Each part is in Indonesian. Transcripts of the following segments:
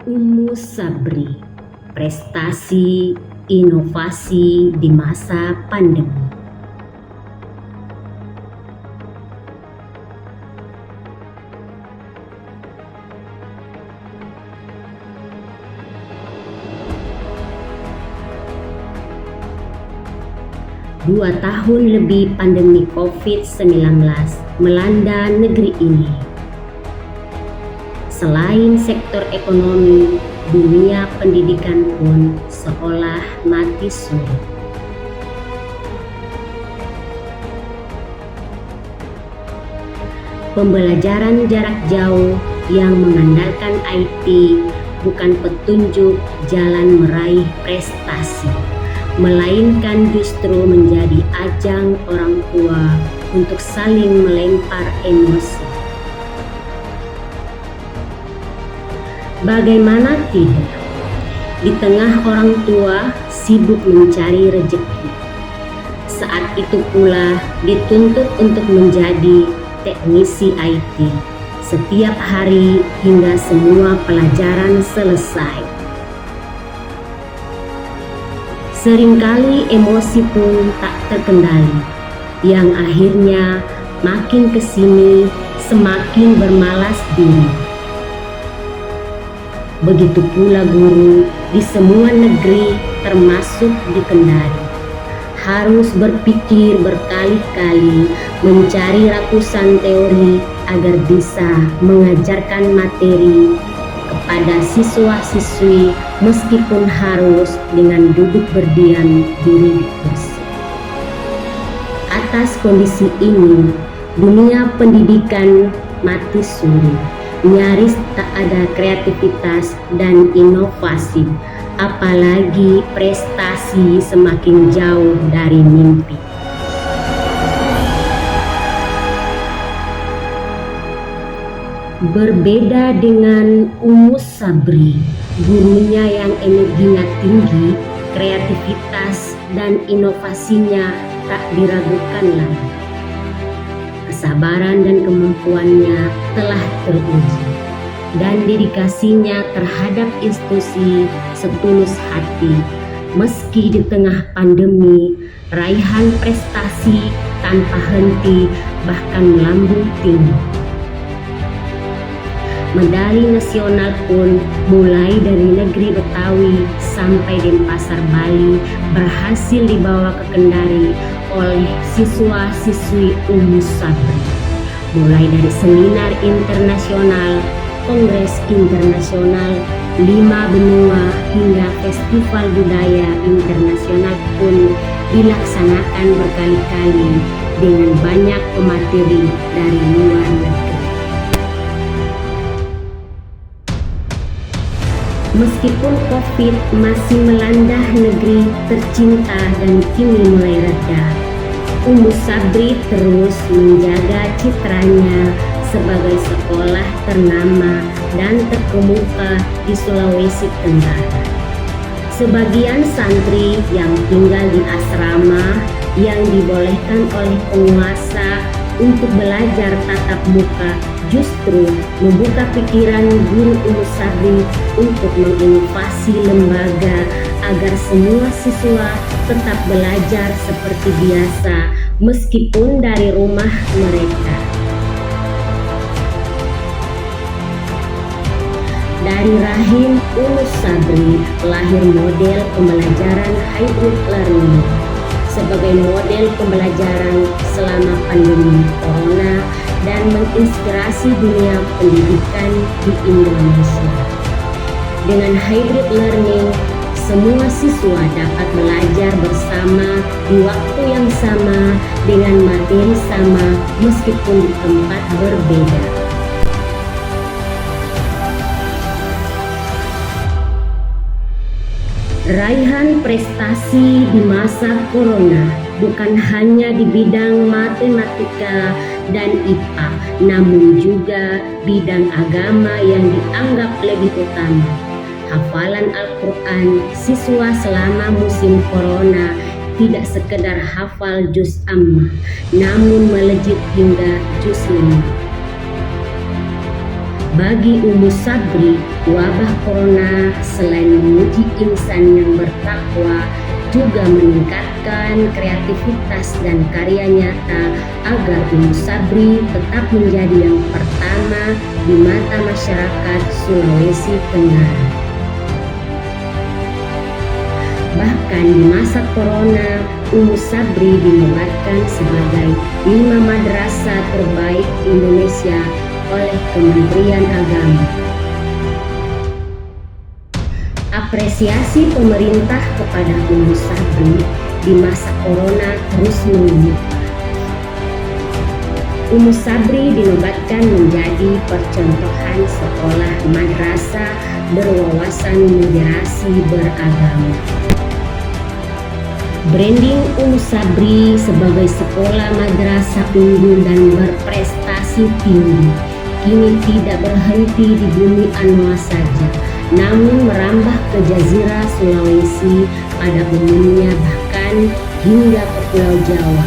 Ummu Sabri, prestasi inovasi di masa pandemi. Dua tahun lebih pandemi COVID-19 melanda negeri ini. Selain sektor ekonomi, dunia pendidikan pun seolah mati suri. Pembelajaran jarak jauh yang mengandalkan IT bukan petunjuk jalan meraih prestasi, melainkan justru menjadi ajang orang tua untuk saling melempar emosi. Bagaimana tidak, di tengah orang tua sibuk mencari rezeki, saat itu pula dituntut untuk menjadi teknisi IT setiap hari hingga semua pelajaran selesai. Seringkali emosi pun tak terkendali, yang akhirnya makin kesini semakin bermalas diri. Begitu pula guru di semua negeri termasuk di Kendari harus berpikir berkali-kali mencari ratusan teori agar bisa mengajarkan materi kepada siswa-siswi meskipun harus dengan duduk berdiam diri di kursi. Atas kondisi ini, dunia pendidikan mati suri. Nyaris tak ada kreativitas dan inovasi, apalagi prestasi semakin jauh dari mimpi. Berbeda dengan Ummu Sabri, gurunya yang energinya tinggi, kreativitas dan inovasinya tak diragukan lagi. Kesabaran dan kemampuannya telah teruji, dan dedikasinya terhadap institusi setulus hati. Meski di tengah pandemi, raihan prestasi tanpa henti bahkan melambung tinggi. Medali nasional pun mulai dari negeri Betawi sampai Denpasar, Bali berhasil dibawa ke Kendari oleh siswa-siswi Ummu Sabri. Mulai dari seminar internasional, kongres internasional, 5 benua hingga festival budaya internasional pun dilaksanakan berkali-kali dengan banyak pemateri dari luar negeri. Meskipun COVID masih melanda negeri tercinta dan kini mulai reda, Ummu Sabri terus menjaga citranya sebagai sekolah ternama dan terkemuka di Sulawesi Tenggara. Sebagian santri yang tinggal di asrama yang dibolehkan oleh penguasa untuk belajar tatap muka justru membuka pikiran guru Ummu Sabri untuk menginovasi lembaga agar semua siswa tetap belajar seperti biasa meskipun dari rumah mereka. Dari rahim Ummu Sabri lahir model pembelajaran hybrid learning sebagai model pembelajaran selama pandemi corona dan menginspirasi dunia pendidikan di Indonesia. Dengan hybrid learning, semua siswa dapat belajar bersama di waktu yang sama dengan materi sama meskipun di tempat berbeda. Raihan prestasi di masa corona bukan hanya di bidang matematika dan IPA, namun juga bidang agama yang dianggap lebih utama. Hafalan Al-Quran siswa selama musim corona tidak sekedar hafal juz amma, namun melejit hingga juz 5. Bagi Ummu Sabri, wabah corona selain menguji insan yang bertakwa, juga meningkatkan kreativitas dan karya nyata agar Ummu Sabri tetap menjadi yang pertama di mata masyarakat Sulawesi Tenggara. Bahkan di masa corona, Ummu Sabri dinobatkan sebagai 5 madrasah terbaik di Indonesia oleh Kementerian Agama. Apresiasi pemerintah kepada Ummu Sabri di masa corona terus meningkat. Ummu Sabri dinobatkan menjadi percontohan sekolah madrasah berwawasan moderasi beragama. Branding Ummu Sabri sebagai sekolah madrasah unggul dan berprestasi tinggi kini tidak berhenti di bumi Anoa saja, namun merambah ke Jazirah Sulawesi pada umumnya, bahkan hingga ke Pulau Jawa.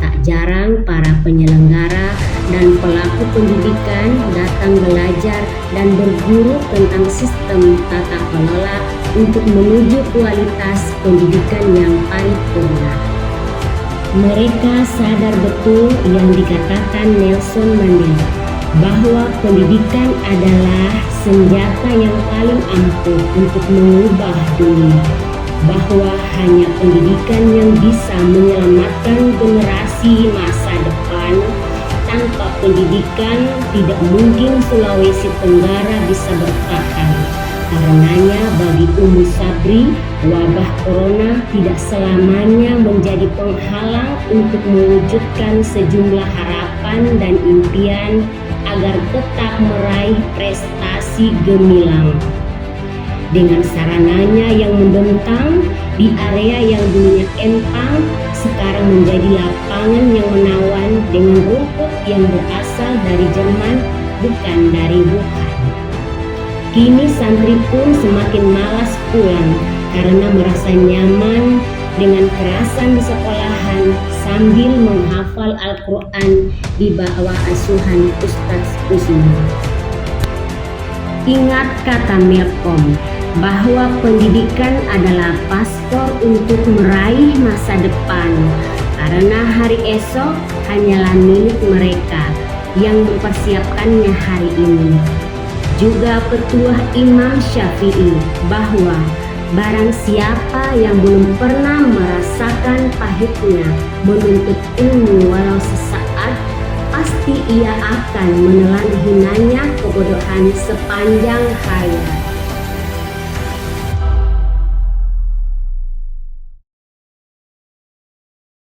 Tak jarang para penyelenggara dan pelaku pendidikan datang belajar dan berguru tentang sistem tata kelola untuk menuju kualitas pendidikan yang paripurna. Mereka sadar betul yang dikatakan Nelson Mandela, bahwa pendidikan adalah senjata yang paling ampuh untuk mengubah dunia, bahwa hanya pendidikan yang bisa menyelamatkan generasi masa depan. Tanpa pendidikan tidak mungkin Sulawesi Tenggara bisa bertahan. Karenanya bagi Ummu Sabri, wabah corona tidak selamanya menjadi penghalang untuk mewujudkan sejumlah harapan dan impian agar tetap meraih prestasi gemilang. Dengan sarananya yang membentang, di area yang dulunya empang, sekarang menjadi lapangan yang menawan dengan rumput yang berasal dari Jerman, bukan dari Wuhan. Kini santri pun semakin malas pulang karena merasa nyaman dengan kerasan di sekolahan sambil menghafal Al-Quran di bawah asuhan Ustadz Usman. Ingat kata Milkom, bahwa pendidikan adalah paspor untuk meraih masa depan, karena hari esok hanyalah milik mereka yang mempersiapkannya hari ini. Juga petuah Imam Syafi'i bahwa barang siapa yang belum pernah merasakan pahitnya menuntut ilmu walau sesaat, pasti ia akan menelan hinanya kebodohan sepanjang hayat.